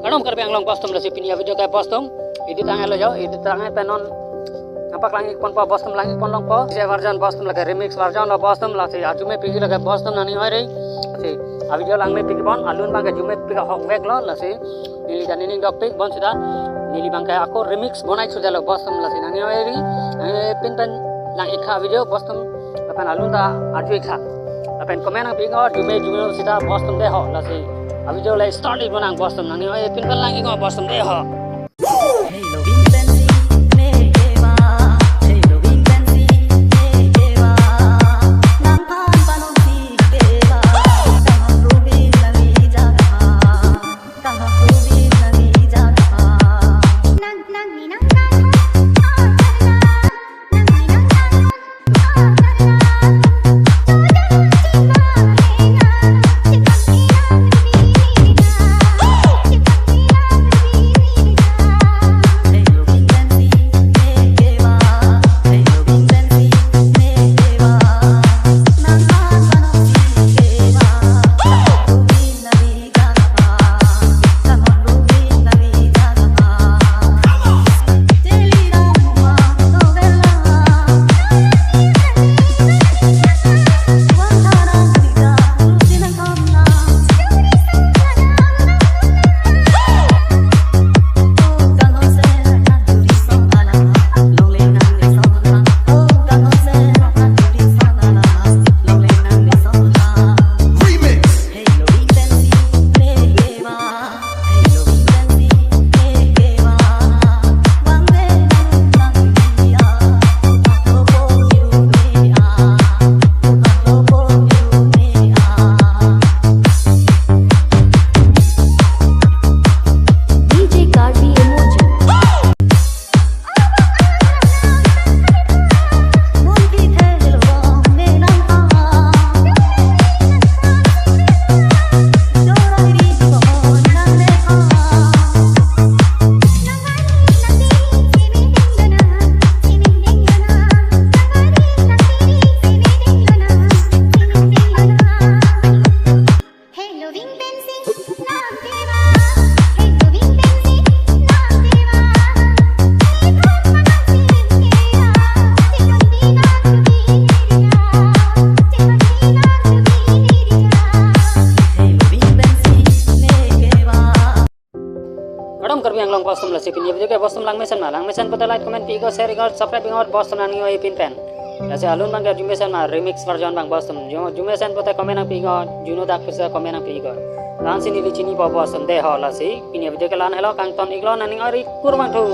Kadang kerja yang long postum lah si pinia video kayak postum. Edit tangan lo jauh, edit tangan penon. Apa lagi pon po postum lagi pon long po. Si version postum lagi remix version lo postum lah si ajume pergi lagi postum nani hari. Si video lang me pergi pon alun bang ajume pergi hok weg lo lah si. Nili dan ini dok pig bon sudah. Nili bang kayak aku remix bonai sudah lo postum lah si nani hari. Pin lang ikha video postum. Lapan alun ta aju ikha. Lapan komen ang pergi ngor jume sudah postum deh hok lah si. Video lagi start di mana postum nani hari. Pin lagi ngor postum deh hok. Kadang kerja yang long postum lah si pinia video kayak postum lang mesan pada like comment pigo share ikut subscribe ingat postum nani wai pin pen. Kasi alun bang kerja mesan mah remix version bang postum. Jumesan pada komen ang pigo juno dak pesa komen ang pigo. Lan sini di sini bawa postum deh lah si pinia video kelan hello kang ton iklan nani ari kurang tu.